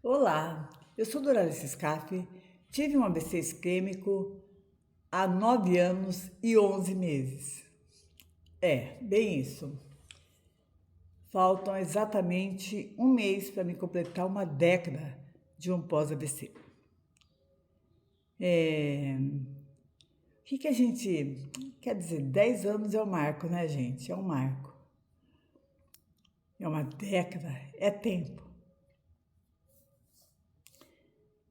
Olá, eu sou Doralice Scaff, tive um AVC isquêmico há 9 anos e 11 meses. Bem isso. Faltam exatamente um mês para me completar uma década de um pós-AVC. O que a gente quer dizer? 10 anos é um marco, né, gente? É um marco. É uma década, é tempo.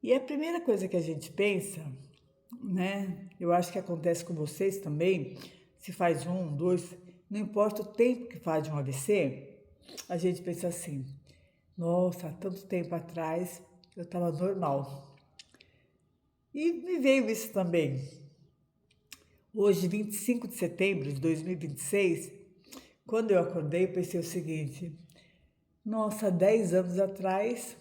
E a primeira coisa que a gente pensa, né? Eu acho que acontece com vocês também, se faz um, dois, não importa o tempo que faz de um AVC, a gente pensa assim, nossa, há tanto tempo atrás eu estava normal. E me veio isso também. Hoje, 25 de setembro de 2026, quando eu acordei, eu pensei o seguinte, nossa, há 10 anos atrás,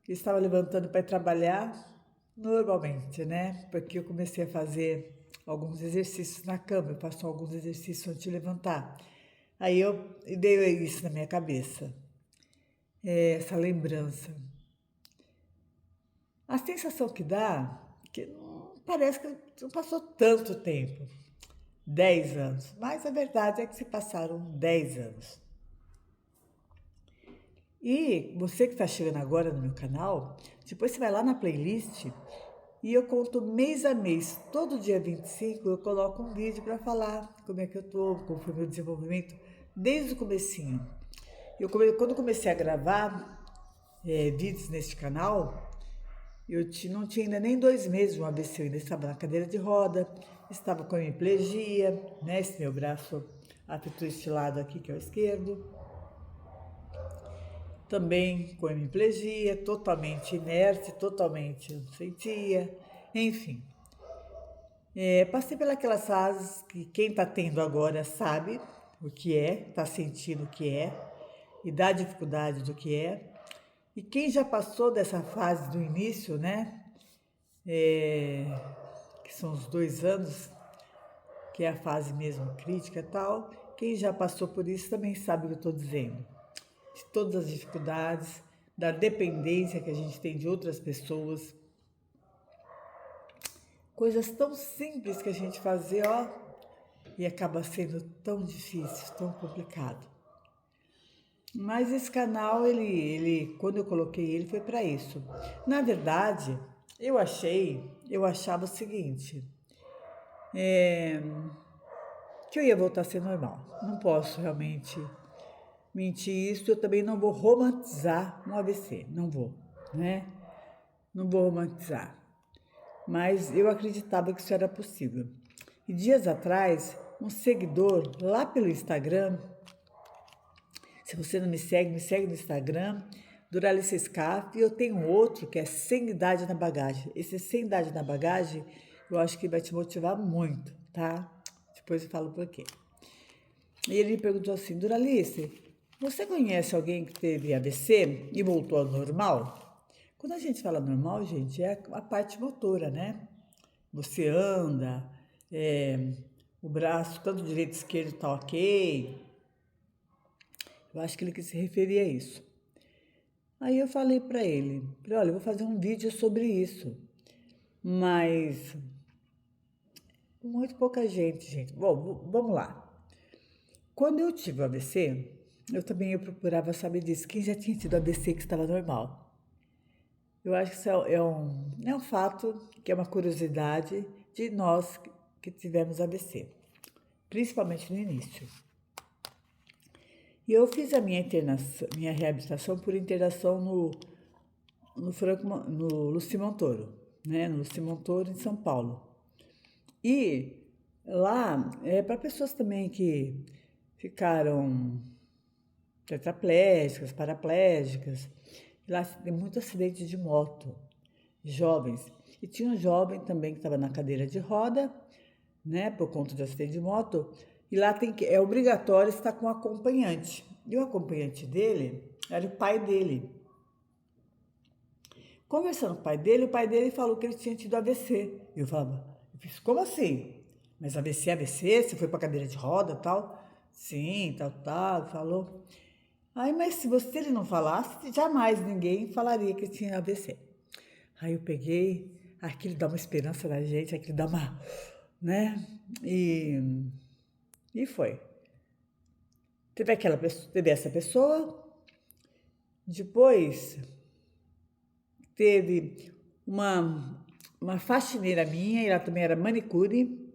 eu estava levantando para ir trabalhar normalmente, né? Porque eu comecei a fazer alguns exercícios na cama, eu faço alguns exercícios antes de levantar. Aí veio isso na minha cabeça, essa lembrança. A sensação que dá, que não, parece que não passou tanto tempo, 10 anos, mas a verdade é que se passaram 10 anos. E você que está chegando agora no meu canal, depois você vai lá na playlist e eu conto mês a mês, todo dia 25 eu coloco um vídeo para falar como é que eu tô, como foi o meu desenvolvimento, desde o comecinho. Quando comecei a gravar vídeos neste canal, não tinha ainda nem 2 meses de um AVC, eu ainda estava na cadeira de roda, estava com hemiplegia, né, esse meu braço afetou este lado aqui, que é o esquerdo, também com hemiplegia, totalmente inerte, totalmente não sentia, enfim. Passei pelas fases que quem está tendo agora sabe o que é, está sentindo o que é e dá dificuldade do que é. E quem já passou dessa fase do início, né, que são os 2 anos, que é a fase mesmo crítica e tal, quem já passou por isso também sabe o que eu estou dizendo. De todas as dificuldades, da dependência que a gente tem de outras pessoas, coisas tão simples que a gente fazia, ó, e acaba sendo tão difícil, tão complicado. Mas esse canal, quando eu coloquei ele, foi para isso. Na verdade, eu achava o seguinte, que eu ia voltar a ser normal. Não posso realmente mentir isso, eu também não vou romantizar um AVC, não vou, né? Não vou romantizar. Mas eu acreditava que isso era possível. E dias atrás, um seguidor lá pelo Instagram, se você não me segue no Instagram, Doralice Scaff, e eu tenho outro que é Sem Idade na Bagagem. Esse Sem Idade na Bagagem, eu acho que vai te motivar muito, tá? Depois eu falo por quê. E ele me perguntou assim, Doralice, você conhece alguém que teve AVC e voltou ao normal? Quando a gente fala normal, gente, é a parte motora, né? Você anda, o braço, tanto direito e esquerdo tá ok. Eu acho que ele quis se referir a isso. Aí eu falei para ele, olha, eu vou fazer um vídeo sobre isso, mas muito pouca gente. Bom, vamos lá. Quando eu tive o AVC, eu procurava saber disso, quem já tinha tido AVC que estava normal. Eu acho que isso é um fato, que é uma curiosidade de nós que tivemos AVC, principalmente no início. E eu fiz a minha reabilitação por internação no Luci Montoro, né? No Luci Montoro, em São Paulo. E lá é para pessoas também que ficaram tetraplégicas, paraplégicas. Lá tem muito acidente de moto, jovens. E tinha um jovem também que estava na cadeira de roda, né, por conta de acidente de moto. E lá é obrigatório estar com um acompanhante. E o acompanhante dele era o pai dele. Conversando com o pai dele falou que ele tinha tido AVC. Eu fiz, como assim? Mas AVC, AVC? Você foi para cadeira de roda e tal? Sim, tal, falou. Aí, mas se ele não falasse, jamais ninguém falaria que tinha AVC. Aí eu peguei, aquilo dá uma esperança na gente, aquilo dá uma, né? E foi. Teve essa pessoa, depois teve uma faxineira minha, ela também era manicure,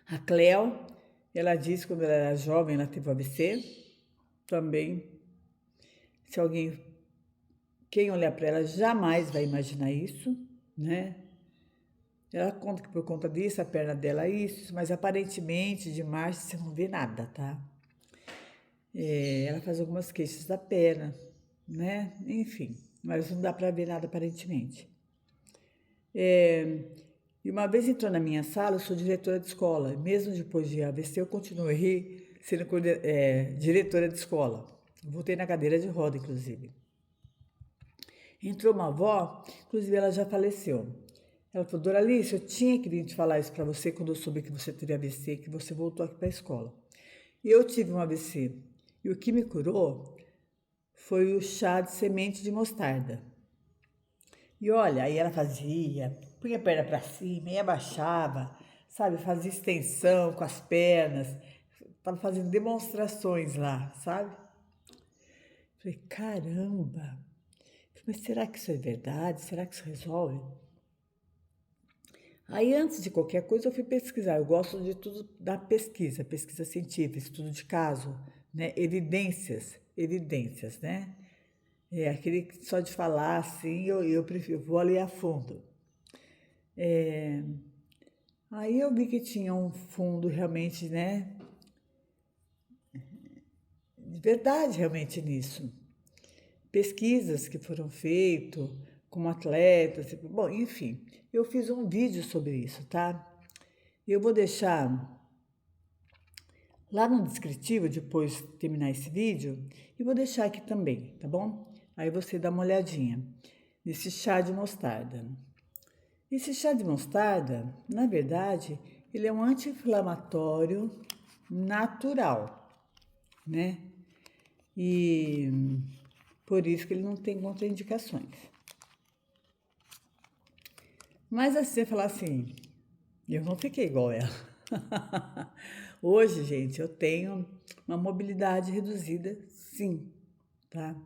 a Cleo. Ela disse que quando ela era jovem, ela teve AVC também. Se alguém, quem olhar para ela jamais vai imaginar isso, né? Ela conta que por conta disso, a perna dela é isso, mas aparentemente de março você não vê nada, tá? Ela faz algumas queixas da perna, né? Enfim, mas não dá para ver nada aparentemente. E uma vez entrou na minha sala, eu sou diretora de escola. Mesmo depois de AVC, eu continuei sendo diretora de escola. Voltei na cadeira de roda, inclusive. Entrou uma avó, inclusive ela já faleceu. Ela falou, Doralice, eu tinha que vir te falar isso para você quando eu soube que você teve AVC, que você voltou aqui para a escola. E eu tive um AVC. E o que me curou foi o chá de semente de mostarda. E olha, aí ela punha a perna para cima e abaixava, sabe? Fazia extensão com as pernas, estava fazendo demonstrações lá, sabe? Falei, caramba, mas será que isso é verdade? Será que isso resolve? Aí, antes de qualquer coisa, eu fui pesquisar. Eu gosto de tudo da pesquisa científica, estudo de caso, né? Evidências, né? Aquele que só de falar assim, eu prefiro, vou ali a fundo. Aí eu vi que tinha um fundo realmente, né? De verdade realmente nisso. Pesquisas que foram feitas com atletas, bom, enfim, eu fiz um vídeo sobre isso, tá? Eu vou deixar lá no descritivo, depois de terminar esse vídeo, e vou deixar aqui também, tá bom? Aí você dá uma olhadinha nesse chá de mostarda. Esse chá de mostarda, na verdade, ele é um anti-inflamatório natural, né? E por isso que ele não tem contraindicações. Mas assim, você falar assim, eu não fiquei igual ela. Hoje, gente, eu tenho uma mobilidade reduzida, sim, tá?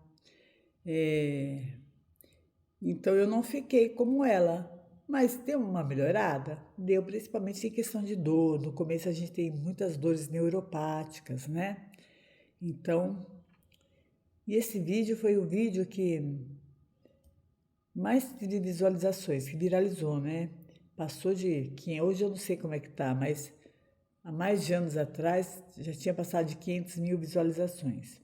Então eu não fiquei como ela, mas deu uma melhorada? Deu, principalmente em questão de dor. No começo a gente tem muitas dores neuropáticas, né? Então, e esse vídeo foi o vídeo que mais teve visualizações, que viralizou, né? Passou de 500, hoje eu não sei como é que tá, mas há mais de anos atrás já tinha passado de 500 mil visualizações.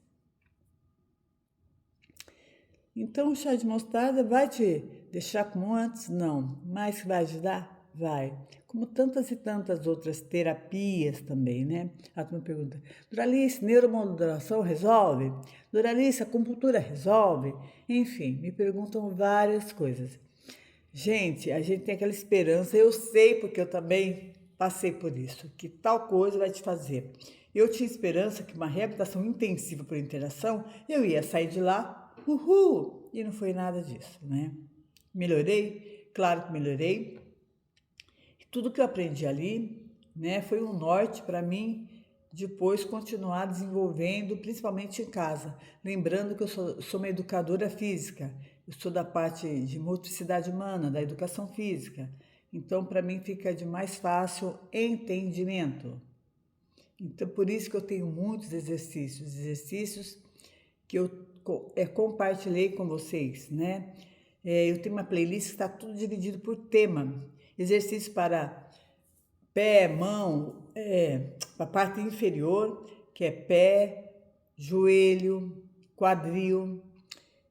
Então o chá de mostarda vai te deixar como antes? Não. Mas vai ajudar? Vai. Como tantas e tantas outras terapias também, né? A turma pergunta, Doralice, neuromodulação resolve? Doralice, acupuntura resolve? Enfim, me perguntam várias coisas. Gente, a gente tem aquela esperança, eu sei porque eu também passei por isso, que tal coisa vai te fazer. Eu tinha esperança que uma reabilitação intensiva por interação, eu ia sair de lá, uhul, e não foi nada disso, né? Melhorei? Claro que melhorei. Tudo que eu aprendi ali, né, foi um norte para mim depois continuar desenvolvendo, principalmente em casa. Lembrando que eu sou uma educadora física, eu sou da parte de motricidade humana, da educação física. Então, para mim fica de mais fácil entendimento. Então, por isso que eu tenho muitos exercícios que eu compartilhei com vocês, né? Eu tenho uma playlist que está tudo dividido por tema. Exercício para pé, mão, a parte inferior, que é pé, joelho, quadril.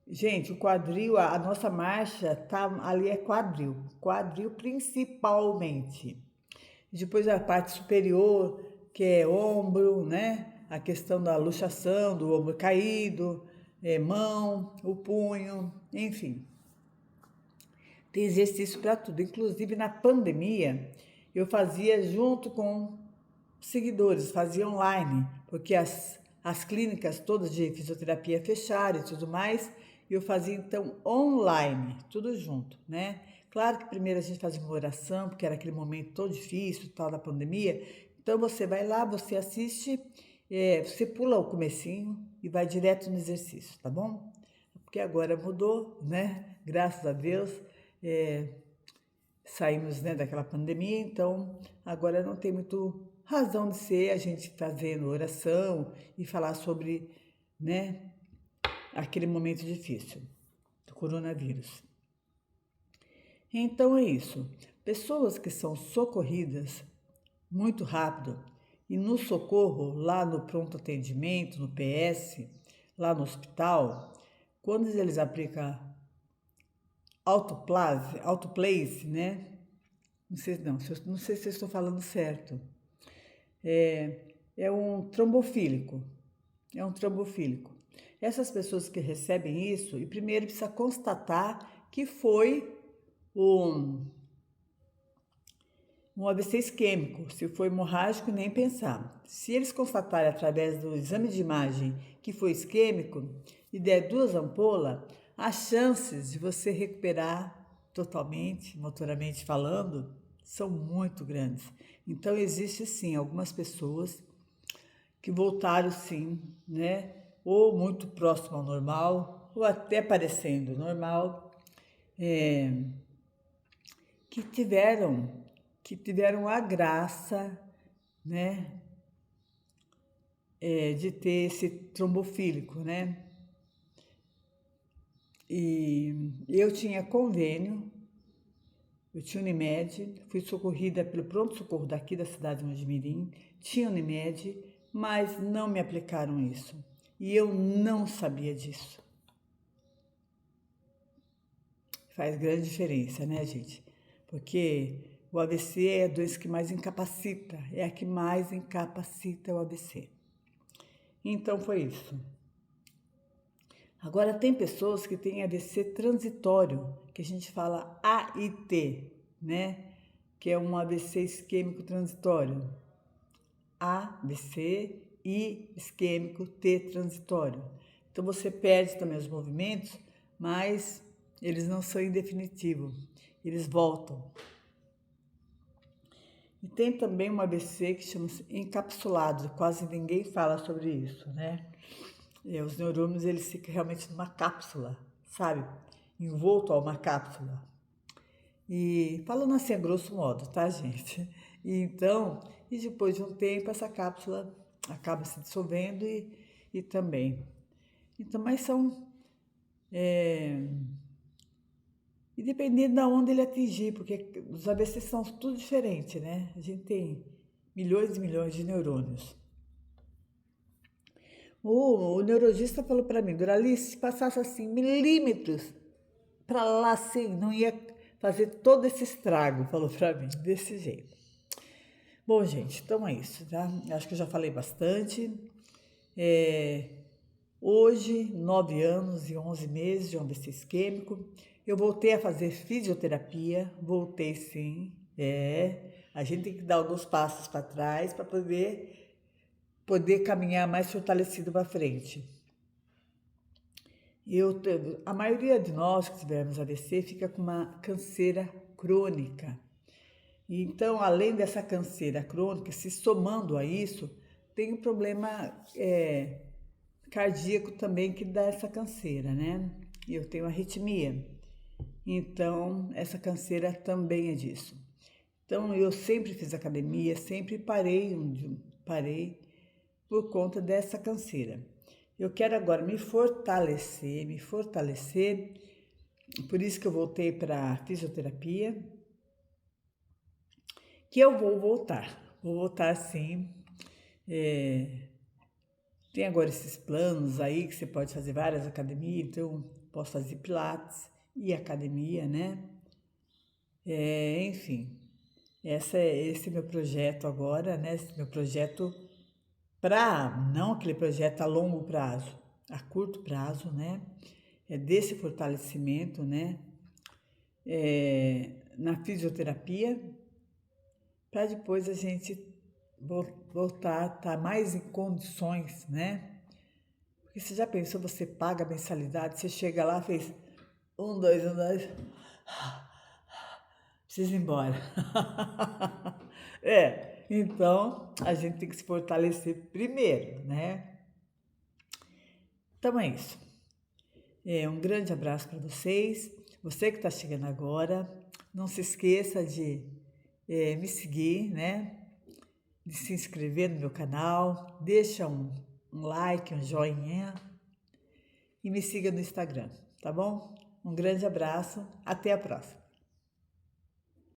Gente, o quadril, a nossa marcha tá ali é quadril principalmente. Depois a parte superior, que é ombro, né? A questão da luxação, do ombro caído, mão, o punho, enfim. Tem exercício para tudo. Inclusive na pandemia, eu fazia junto com seguidores, fazia online, porque a as clínicas todas de fisioterapia fecharam e tudo mais, e eu fazia então online, tudo junto, né? Claro que primeiro a gente fazia uma oração, porque era aquele momento todo difícil, tal, da pandemia. Então você vai lá, você assiste, você pula o comecinho e vai direto no exercício, tá bom? Porque agora mudou, né? Graças a Deus, saímos, né, daquela pandemia, então agora não tem muito razão de ser a gente fazendo oração e falar sobre, né, aquele momento difícil do coronavírus. Então é isso. Pessoas que são socorridas muito rápido e no socorro, lá no pronto atendimento, no PS, lá no hospital, quando eles aplicam autoplace, né? Não sei se eu estou falando certo. É um trombofílico. É um trombofílico. Essas pessoas que recebem isso, e primeiro precisa constatar que foi um AVC isquêmico. Se foi hemorrágico, nem pensar. Se eles constatarem através do exame de imagem que foi isquêmico e der 2 ampolas, as chances de você recuperar totalmente, motoramente falando, são muito grandes. Então, existe sim algumas pessoas que voltaram sim, né? Ou muito próximo ao normal, ou até parecendo normal, que tiveram a graça, né, de ter esse trombofílico, né? E eu tinha convênio, eu tinha Unimed, fui socorrida pelo pronto-socorro daqui da cidade de Mojimirim, tinha Unimed, mas não me aplicaram isso. E eu não sabia disso. Faz grande diferença, né, gente? Porque o AVC é a doença que mais incapacita, é a que mais incapacita o AVC. Então foi isso. Agora tem pessoas que têm AVC transitório, que a gente fala AIT, né? Que é um AVC isquêmico transitório. AVC e isquêmico T transitório. Então você perde também os movimentos, mas eles não são em definitivo, eles voltam. E tem também um AVC que chama-se encapsulado, quase ninguém fala sobre isso, né? Os neurônios, eles ficam realmente numa cápsula, sabe? Envolto a uma cápsula. E falando assim a grosso modo, tá, gente? E depois de um tempo, essa cápsula acaba se dissolvendo e também. Então, mas são... E dependendo de onde ele atingir, porque os AVCs são tudo diferente, né? A gente tem milhões e milhões de neurônios. O neurologista falou para mim, Doralice, se passasse assim milímetros para lá, assim, não ia fazer todo esse estrago, falou para mim, desse jeito. Bom, gente, então é isso, tá? Acho que eu já falei bastante. Hoje, 9 anos e 11 meses de um AVC isquêmico, eu voltei a fazer fisioterapia, voltei sim, a gente tem que dar alguns passos para trás para poder caminhar mais fortalecido para frente. A maioria de nós que tivermos AVC fica com uma canseira crônica. Então, além dessa canseira crônica, se somando a isso, tem um problema cardíaco também que dá essa canseira, né? Eu tenho arritmia. Então, essa canseira também é disso. Então, eu sempre fiz academia, sempre parei por conta dessa canseira. Eu quero agora me fortalecer, por isso que eu voltei para a fisioterapia, que eu vou voltar sim. Tem agora esses planos aí que você pode fazer várias academias, então posso fazer pilates e academia, né? Enfim, esse meu projeto agora, né? Esse meu projeto não aquele projeto a longo prazo, a curto prazo, né? É desse fortalecimento, né? Na fisioterapia, para depois a gente voltar a estar mais em condições, né? Porque você já pensou, você paga a mensalidade, você chega lá, fez 1, 2, 1, 2, precisa ir embora. Então a gente tem que se fortalecer primeiro, né? Então é isso. Um grande abraço para vocês. Você que está chegando agora, não se esqueça de me seguir, né? De se inscrever no meu canal, deixa um like, um joinha e me siga no Instagram, tá bom? Um grande abraço, até a próxima.